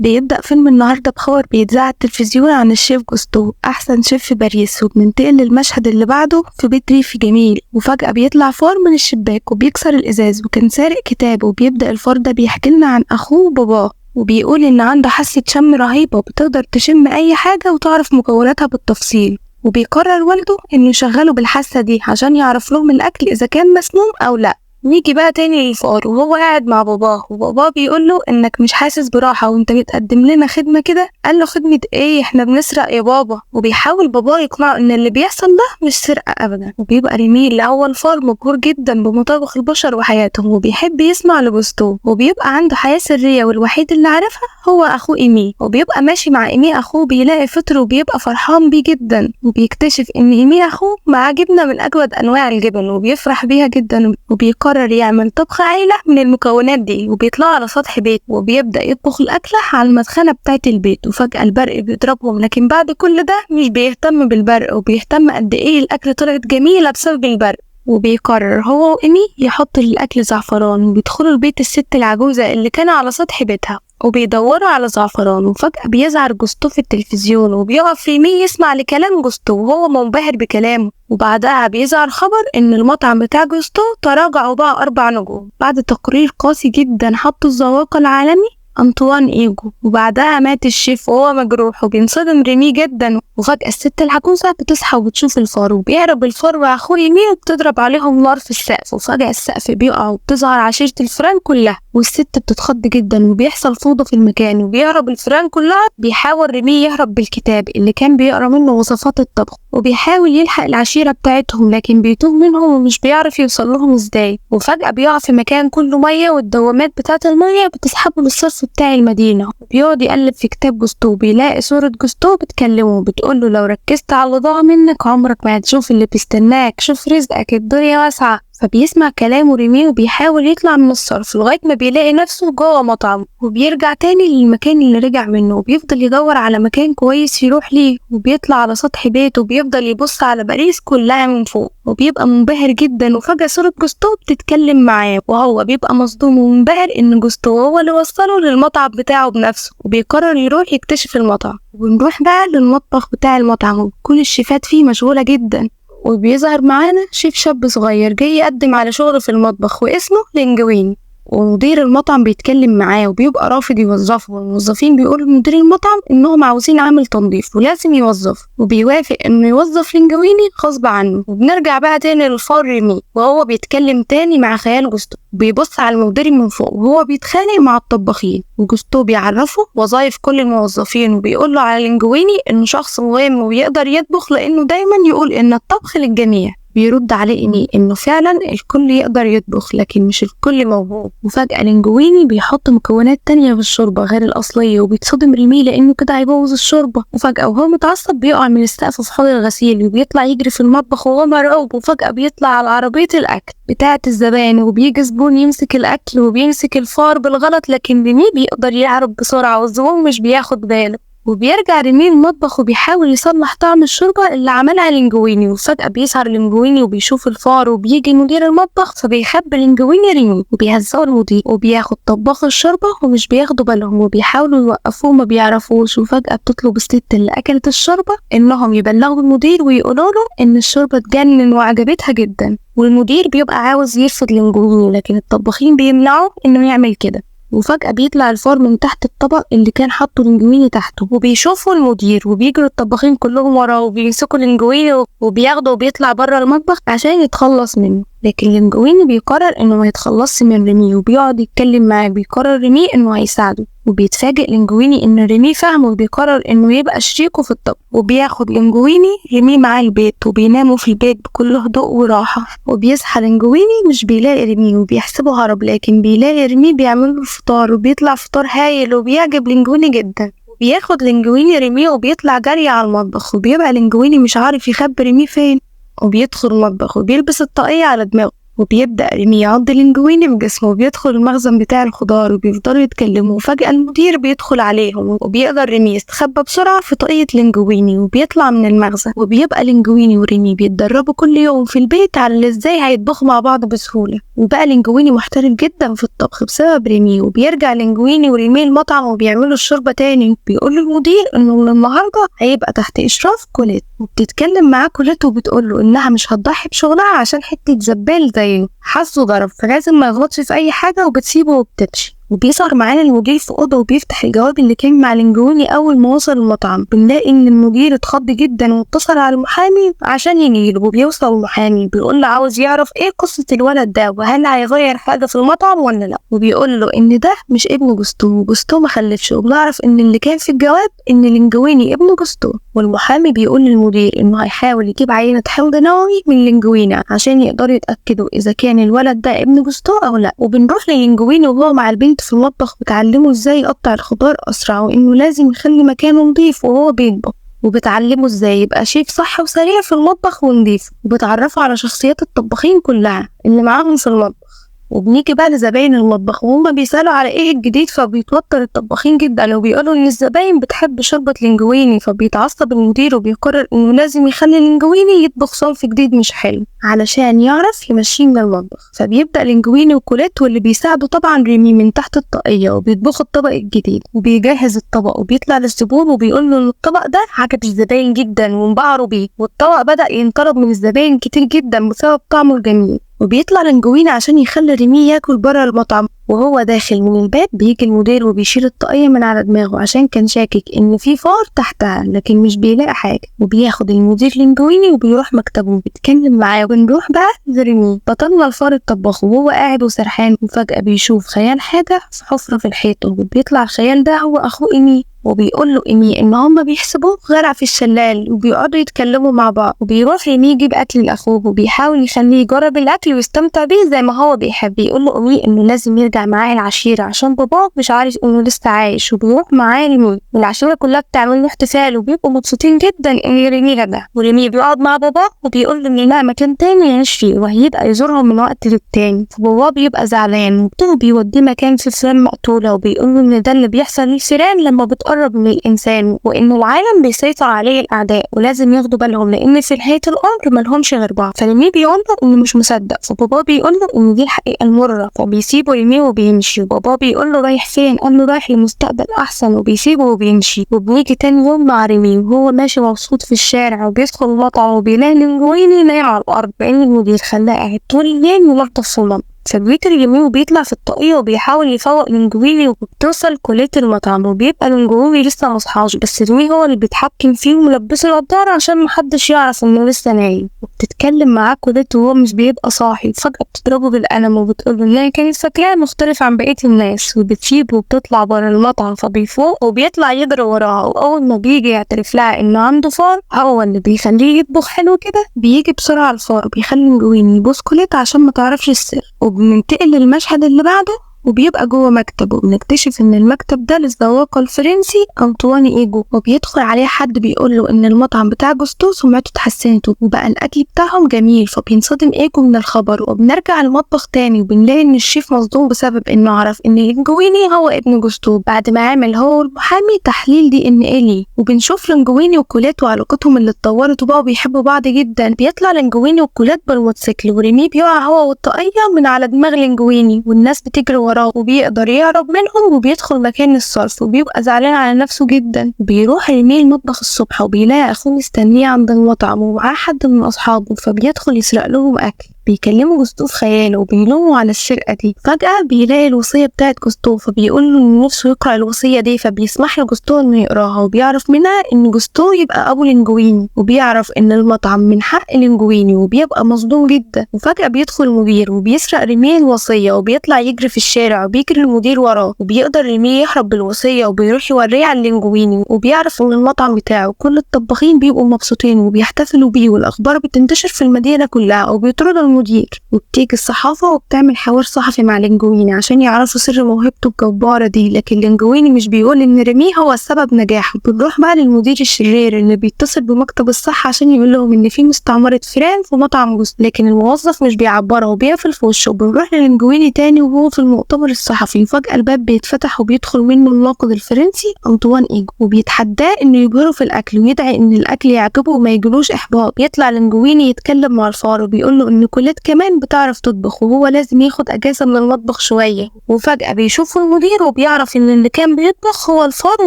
بيبدأ فيلم النهاردة بخبر بيتذاع على التلفزيون عن الشيف جوستو أحسن شيف في باريس، وبننتقل للمشهد اللي بعده في بيت ريفي جميل، وفجأة بيطلع فار من الشباك وبيكسر الإزاز وكان سارق كتاب. وبيبدأ الفار ده بيحكي لنا عن أخوه وباباه، وبيقول إن عنده حاسة شم رهيبة وبتقدر تشم أي حاجة وتعرف مكوناتها بالتفصيل. وبيقرر والده إنه يشغله بالحاسة دي عشان يعرف لهم الأكل إذا كان مسموم أو لأ. نيجي بقى تاني للفار وهو قاعد مع باباه، وباباه بيقول له انك مش حاسس براحة وانت بتقدم لنا خدمة كده. قال له خدمة ايه؟ احنا بنسرق يا بابا. وبيحاول باباه يقنعه ان اللي بيحصل ده مش سرقة ابدا. وبيبقى ريمي اللي هو الفار مبهور جدا بمطابخ البشر وحياتهم، وبيحب يسمع لجوستو، وبيبقى عنده حياة سرية والوحيد اللي عارفها هو اخوه ايمي. وبيبقى ماشي مع ايمي اخوه بيلاقي فطر وبيبقى فرحان بيه جدا، وبيكتشف ان ايمي اخوه معاه جبنة من اجود انواع الجبن وبيفرح بيها جدا. وبيقرر يعمل طبخ عيلة من المكونات دي، وبيطلع على سطح بيت وبيبدأ يطبخ الأكلة على المدخنة بتاعة البيت. وفجأة البرق بيضربهم، لكن بعد كل ده مش بيهتم بالبرق، وبيهتم قد ايه الأكل طلعت جميلة بسبب البرق. وبيقرر هو وإيمي يحط للأكل زعفران، وبيدخلوا البيت الست العجوزة اللي كان على سطح بيتها وبيدوروا على زعفران. وفجأة بيظهر جوستو في التلفزيون، وبيقف ريمي يسمع لكلام جوستو وهو منبهر بكلامه. وبعدها بيظهر خبر ان المطعم بتاع جوستو تراجع وبقى 4 نجوم بعد تقرير قاسي جدا حطه الذواق العالمي أنطوان إيجو. وبعدها مات الشيف وهو مجروح، وبينصدم ريمي جدا. وفجأة الست العجوزة بتصحى وبتشوف الفار، وبيهرب الفار وأخوه ريمي وبتضرب عليهم نار في السقف. وفجأة السقف بيقع وبتظهر عشيرة الفيران كلها، والست بتتخض جدا وبيحصل فوضى في المكان وبيهرب الفيران كلها. بيحاول ريمي يهرب بالكتاب اللي كان بيقرا منه وصفات الطبخ، وبيحاول يلحق العشيرة بتاعتهم لكن بيتوه منهم ومش بيعرف يوصل لهم ازاي. وفجأة بيقع في مكان كله مية، والدوامات بتاعة المية بتسحبه للصرف بتاع المدينة. بيقعد يقلب في كتاب جوستو، بيلاقي صورة جوستو بتكلمه بتقوله لو ركزت على اللي ضاع منك عمرك ما هتشوف اللي بيستناك، شوف رزقك الدنيا واسعة. فبيسمع كلامه ريمي وبيحاول يطلع من الصرف لغاية ما بيلاقي نفسه جوه مطعم، وبيرجع تاني للمكان اللي رجع منه، وبيفضل يدور على مكان كويس يروح ليه. وبيطلع على سطح بيته وبيفضل يبص على باريس كلها من فوق، وبيبقى منبهر جدا. وفجأة صورة جوستو بتتكلم معاه، وهو بيبقى مصدوم ومنبهر ان جوستو هو اللي وصله للمطعم بتاعه بنفسه. وبيقرر يروح يكتشف المطعم، ونروح بقى للمطبخ بتاع المطعم وكل الشيفات فيه مشغولة جدا. وبيظهر معانا شيف شاب صغير جاي يقدم على شغل في المطبخ واسمه لينجويني، ومدير المطعم بيتكلم معاه وبيبقى رافض يوظفه. والموظفين بيقولوا لمدير المطعم انهم عاوزين عامل تنظيف ولازم يوظف، وبيوافق انه يوظف لينجويني غصب عنه. وبنرجع بقى تاني للفار ريمي وهو بيتكلم تاني مع خيال جوستو، بيبص على المدير من فوق وهو بيتخانق مع الطباخين. وجوستو بيعرفه وظائف كل الموظفين، وبيقول له على لينجويني انه شخص مهم ويقدر يطبخ لانه دايما يقول ان الطبخ للجميع. بيرد عليه إيمي إنه فعلا الكل يقدر يطبخ لكن مش الكل موهوب. وفجأة لينجويني بيحط مكونات تانية في الشوربة غير الأصلية، وبيتصدم ريمي لأنه كده هيبوظ الشوربة. وفجأة وهو متعصب بيقع من السقف في حوض الغسيل، وبيطلع يجري في المطبخ وهو مرعوب. وفجأة بيطلع على عربية الأكل بتاعة الزبائن، وبيجي زبون يمسك الأكل وبيمسك الفار بالغلط، لكن ريمي بيقدر يهرب بسرعة والزبون مش بياخد باله. وبيرجع ريمي المطبخ وبيحاول يصلح طعم الشوربة اللي عملها لينجويني. وفجأة بيظهر لينجويني وبيشوف الفار، وبيجي مدير المطبخ فبيخبي لينجويني ريمي وبيهزقوا المدير، وبياخد طباخ الشوربة ومش بياخدوا بالهم وبيحاولوا يوقفوه ما بيعرفوش. وفجأة بتطلب الست اللي أكلت الشوربة إنهم يبلغوا المدير ويقولوا له إن الشوربة تجنن وعجبتها جدا. والمدير بيبقى عاوز يرفض لينجويني لكن الطباخين بيمنعوا إنه يعمل كده. وفجأة بيطلع الفار من تحت الطبق اللي كان حاطه لينجويني تحته، وبيشوفوا المدير وبيجروا الطباخين كلهم وراه وبيمسكوا لينجويني وبياخده وبيطلع بره المطبخ عشان يتخلص منه. لكن لينجويني بيقرر انه ما يتخلصش من ريمي وبيقعد يتكلم معاه. بيقرر ريمي انه هيساعده، وبيتفاجئ لينجويني ان ريمي فاهمه وبيقرر انه يبقى شريكه في الطبخ. وبياخد لينجويني ريمي معاه البيت، وبيناموا في البيت بكل هدوء وراحة. وبيصحى لينجويني مش بيلاقي ريمي وبيحسبه هرب، لكن بيلاقي ريمي بيعمل له الفطار وبيطلع فطار هايل وبيعجب لينجويني جدا. بياخد لينجويني ريمي وبيطلع جري على المطبخ، وبيبقى لينجويني مش عارف يخبي ريمي فين. وبيدخل المطبخ وبيلبس الطاقية على دماغه وبيبدأ ريمي يعض لينجويني بجسمه وبيدخل المخزن بتاع الخضار وبيفضلوا يتكلموا، وفجأة المدير بيدخل عليهم وبيقدر ريمي يستخبى بسرعة في طاقية لينجويني وبيطلع من المخزن. وبيبقى لينجويني وريمي بيتدربوا كل يوم في البيت على ازاي هيطبخوا مع بعض بسهولة، وبقى لينجويني محترف جدا في الطبخ بسبب ريمي. وبيرجع لينجويني وريمي المطعم وبيعملوا الشوربة تاني، بيقول المدير انه من النهاردة هيبقى تحت اشراف كوليت، وبتتكلم معاه كوليت وبتقوله انها مش هتضحي بشغلها عشان حتة زبال زيه حظه ضرب فلازم ما يغلطش في اي حاجة، وبتسيبه وبتمشي. وبيظهر معانا المدير في اوضه وبيفتح الجواب اللي كان مع لينجويني اول ما وصل المطعم. بنلاقي ان المدير اتخض جدا واتصل على المحامي عشان يجيله، وبيوصل المحامي بيقول له عاوز يعرف ايه قصه الولد ده وهل هيغير حاجه في المطعم ولا لا، وبيقول له ان ده مش ابن جوستو وجوستو ما خلفش، وبنعرف ان اللي كان في الجواب ان لينجويني ابن جوستو. والمحامي بيقول للمدير انه هيحاول يجيب عينه حمض نووي من لينجويني عشان يقدروا يتاكدوا اذا كان الولد ده ابن جوستو او لا. وبنروح للينجويني وهو مع البنت في المطبخ بتعلمه ازاي يقطع الخضار اسرع وانه لازم يخلي مكانه نظيف وهو بيطبخ، وبتعلمه ازاي يبقى شيف صح وسريع في المطبخ ونضيف، وبتعرفه على شخصيات الطباخين كلها اللي معاهم في المطبخ. وبنيجي بقى لزباين المطبخ وهم بيسألوا على ايه الجديد، فبيتوتر الطباخين جدا وبيقولوا ان الزباين بتحب شوربة لينجويني، فبيتعصب المدير وبيقرر انه لازم يخلي لينجويني يطبخ صنف جديد مش حلو علشان يعرف يمشيه من المطبخ. فبيبدأ لينجويني وكوليت واللي بيساعدوا طبعا ريمي من تحت الطاقية وبيطبخوا الطبق الجديد، وبيجهز الطبق وبيطلع للزبون وبيقول له ان الطبق ده عجب الزباين جدا وانبهروا بيه، والطبق بدأ ينطلب من الزباين كتير جدا بسبب طعمه الجميل. وبيطلع لينجويني عشان يخلي ريمي ياكل بره المطعم، وهو داخل من الباب بيجي المدير وبيشيل الطاقية من على دماغه عشان كان شاكك ان في فار تحتها لكن مش بيلاقي حاجة. وبياخد المدير لينجويني وبيروح مكتبه وبيتكلم معاه. وبنروح بقى لريمي بطلنا الفار الطباخ وهو قاعد وسرحان، وفجأة بيشوف خيال حاجة في حفرة في الحيط، وبيطلع الخيال ده هو اخوه إيمي، وبيقول له إيمي ان هما بيحسبوه غرق في الشلال وبيقعدوا يتكلموا مع بعض. وبيروح إيمي يجيب اكل لاخوه وبيحاول يخليه يجرب الاكل ويستمتع بيه زي ما هو بيحب. يقول له إيمي انه لازم يرجع معاه العشيرة عشان باباه مش عارف انه لسه عايش، وبيروح معاه ريمي والعشيرة كلها بتعمل له احتفال وبيبقوا مبسوطين جدا ان ريمي رجع. وريمي بيقعد مع باباه وبيقول له ان لا مكان تاني يعيش فيه وهيبقى يزورهم من وقت للتاني. فباباه بيبقى زعلان وبتوه بيوديه مكان فيه فئران مقتولة، وبيقول له ان ده اللي بيحصل للفئران لما بتقرب من الانسان، وان العالم بيسيطر عليه الاعداء ولازم ياخدوا بالهم لان في نهاية الامر ملهمش غير بعض. فريمي بيقول له انه مش مصدق، فباباه بيقول له ان دي الحقيقة المرة، فبيسيبه ريمي وبيمشي. وبابا بيقول له رايح فين؟ قال له رايح لمستقبل احسن، وبيسيبه وبيمشي. وبنيجي تاني يوم مع ريمي وهو ماشي مبسوط في الشارع وبيدخل المطعم وبيلاقي لينجويني نايم على الارض لان المدير خلاه قاعد طول الليل وملطف في المطبخ. فبيجري ريمي وبيطلع في الطاقية وبيحاول يفوق لينجويني، وبتوصل كوليت المطعم وبيبقى لينجويني لسه مصحاش، بس ريمي هو اللي بيتحكم فيه وملبسه النضارة عشان محدش يعرف انه لسه نايم. وبتتكلم معاه كوليت وهو مش بيبقى صاحي، فجأة بتضربه بالقلم وبتقوله ان هي كانت فاكراه مختلف عن بقية الناس، وبتسيبه وبتطلع بره المطعم. فبيفوق وبيطلع يجري وراها، واول ما بيجي يعترف لها انه عنده فار هو اللي بيخليه يطبخ حلو كده، بيجي بسرعة الفار بيخلي لينجويني يبوس كوليت عشان ما تعرفش السر. وبننتقل للمشهد اللي بعده وبيبقى جوه مكتب، وبنكتشف ان المكتب ده للذواق الفرنسي أنطواني إيجو، وبيدخل عليه حد بيقول له ان المطعم بتاع جوستو سمعته اتحسنت وبقى الاكل بتاعهم جميل، فبينصدم إيجو من الخبر. وبنرجع المطبخ تاني وبنلاقي ان الشيف مصدوم بسبب انه عرف ان لينجويني هو ابن جوستو بعد ما عمل هو والمحامي تحليل دي ان ايه ليه. وبنشوف لينجويني وكوليت وعلاقتهم اللي اتطورت وبقوا بيحبوا بعض جدا. بيطلع لينجويني وكوليت بالموتوسيكل وريمي بيقع هو والطاقية من على دماغ لينجويني والناس بتجري وراه، وبيقدر يهرب منهم وبيدخل مكان الصرف وبيبقى زعلان على نفسه جدا. بيروح ريمي المطبخ الصبح وبيلاقي اخوه مستنيه عند المطعم ومعاه حد من اصحابه، فبيدخل يسرق لهم اكل. بيكلموا جوستو في خياله وبيلوموا على السرقة دي. فجأة بيلاقي الوصية بتاعت جوستو، فبيقول له إن نفسه يقرأ الوصية دي، فبيسمح لجوستو إنه يقراها، وبيعرف منها إن جوستو يبقى أبو لينجويني، وبيعرف إن المطعم من حق لينجويني، وبيبقى مصدوم جدا. وفجأة بيدخل المدير وبيسرق ريمي الوصية وبيطلع يجري في الشارع وبيجري المدير وراه، وبيقدر ريمي يهرب بالوصية وبيروح يوريه على لينجويني، وبيعرف إن المطعم بتاعه كل الطباخين بيبقوا مبسوطين وبيحتفلوا بيه، والأخبار بتنتشر في المدينة كلها وبيطردوا المدير، وبتيجي الصحافة وبتعمل حوار صحفي مع لينجويني عشان يعرفوا سر موهبته الجبارة دي، لكن لينجويني مش بيقول إن ريمي هو السبب نجاحه. بنروح بقى للمدير الشرير اللي بيتصل بمكتب الصحة عشان يقول لهم إن في مستعمرة فئران في مطعم جوست، لكن الموظف مش بيعبره وبيقفل في وشه. وبنروح للينجويني تاني وهو في المؤتمر الصحفي، وفجأة الباب بيتفتح وبيدخل منه الناقد الفرنسي أنطوان إيجو، وبيتحداه إنه يبهره في الأكل ويدعي إن الأكل يعجبه وما يجيلوش إحباط. يطلع لينجويني يتكلم مع الفار وبيقول له إن كوليت كمان بتعرف تطبخ وهو لازم ياخد أجازة من المطبخ شوية. وفجأة بيشوفوا المدير وبيعرف إن اللي كان بيطبخ هو الفار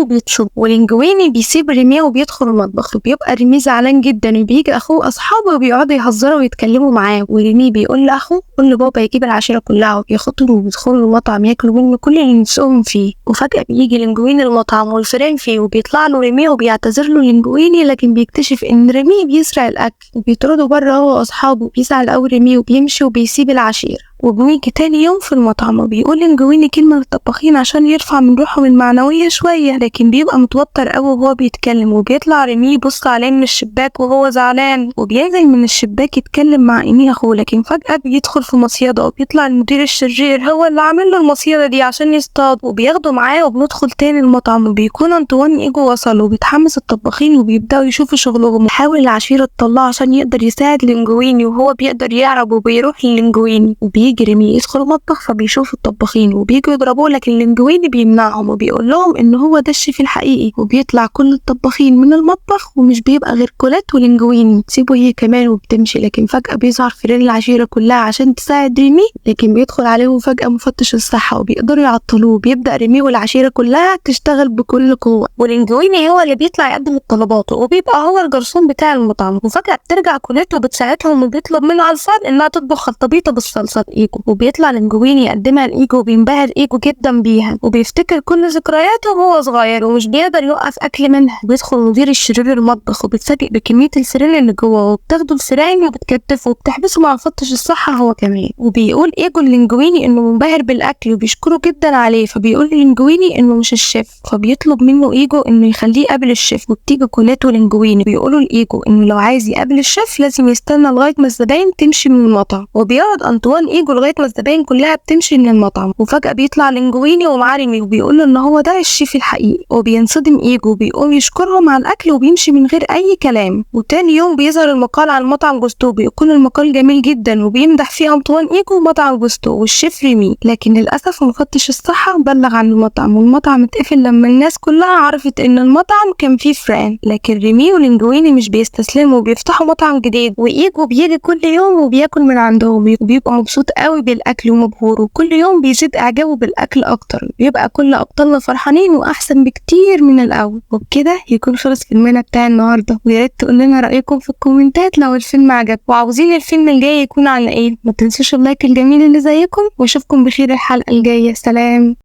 وبيتشوف. ولينجويني بيسيب ريمي وبيدخل المطبخ، وبيبقى ريمي زعلان جدا، وبيجي أخوه أصحابه وبيقعدوا يهزروا ويتكلموا معاه. وريمي بيقول لأخوه قول لبابا يجيب العشيرة كلها، وبياخدهم وبيدخلوا المطعم ياكلوا منه كل اللي نفسهم فيه. وفجأة بيجي لينجويني المطعم والفئران فيه، وبيطلع له ريمي وبيعتذر له لينجويني، لكن بيكتشف إن ريمي بيسرق الأكل وبيطرده بره هو وأصحابه. بيزعل أوي ريمي وبيمشي وبيسيب العشيرة. وبيجي تاني يوم في المطعم وبيقول لينجويني كلمة للطباخين عشان يرفع من روحهم المعنوية شوية، لكن بيبقى متوتر أوي وهو بيتكلم. وبيطلع ريمي يبص عليه من الشباك وهو زعلان، وبينزل من الشباك يتكلم مع إيمي أخوه، لكن فجأة بيدخل في مصيدة وبيطلع المدير الشرير هو اللي عامل له المصيدة دي عشان يصطاد، وبياخده معاه. وبندخل تاني المطعم وبيكون أنطوان إيجو وصل، وبيتحمس الطباخين وبيبدأوا يشوفوا شغلهم. بيحاول العشيرة تطلعه عشان يقدر يساعد لينجويني، وهو بيقدر يهرب وبيروح للينجويني. وبيجي ريمي يدخل المطبخ فبيشوف الطباخين وبيجوا يضربوه، لكن لينجويني بيمنعهم وبيقول لهم ان هو ده الشيف الحقيقي. وبيطلع كل الطباخين من المطبخ ومش بيبقى غير كوليت ولينجويني، تسيبه هي كمان وبتمشي. لكن فجأة بيظهر فئران العشيرة كلها عشان تساعد ريمي، لكن بيدخل عليهم فجأة مفتش الصحة وبيقدروا يعطلوه. بيبدأ ريمي والعشيرة كلها تشتغل بكل قوة، ولينجويني هو اللي بيطلع يقدم الطلبات وبيبقى هو الجرسون بتاع المطعم. وفجأة بترجع كوليت وبتساعدهم وبيطلب من الفار انها تطبخ خلطبيطة بالصلصة إيجو، وبيطلع لينجويني يقدمها لإيجو وبينبهر إيجو جدا بيها، وبيفتكر كل ذكرياته وهو صغير ومش بيقدر يوقف أكل منها. بيدخل مدير الشرير المطبخ وبيتفاجئ بكمية الفئران اللي جوه، وبتاخده الفئران وبتكتفه وبتحبسه مع مفتش الصحة هو كمان. وبيقول إيجو لينجويني إنه منبهر بالأكل وبيشكره جدا عليه، فبيقول لينجويني إنه مش الشيف، فبيطلب منه إيجو إنه يخليه يقابل الشيف. وبتيجي كوليت ولينجويني بيقولوا لإيجو إنه لو عايز يقابل الشيف لازم يستنى لغاية ما الزباين تمشي من المطعم. وبيقعد أنطوان إيجو لغاية ما الزباين كلها بتمشي من المطعم. وفجأة بيطلع لينجويني ومعاه ريمي وبيقول له ان هو ده الشيف الحقيقي، وبينصدم إيجو وبيقوم يشكرهم على الاكل وبيمشي من غير اي كلام. وتاني يوم بيظهر المقال عن مطعم جوستو، بيكون المقال جميل جدا وبيمدح فيه أنطوان إيجو ومطعم جوستو والشيف ريمي، لكن للاسف مفتش الصحة بلغ عن المطعم، والمطعم اتقفل لما الناس كلها عرفت ان المطعم كان فيه فئران. لكن ريمي ولينجويني مش بيستسلموا وبيفتحوا مطعم جديد، وإيجو بيجي كل يوم وبياكل من عندهم وبيبقى مبسوط قوي بالاكل ومبهور، وكل يوم بيزيد اعجابه بالاكل اكتر، بيبقى كل ابطالنا فرحانين واحسن بكتير من الاول. وبكده يكون خلص فيلمنا بتاع النهارده، ويا ريت تقول لنا رايكم في الكومنتات لو الفيلم عجبكم وعاوزين الفيلم الجاي يكون على ايه. ما تنسوش اللايك الجميل اللي زيكم، واشوفكم بخير الحلقه الجايه. سلام.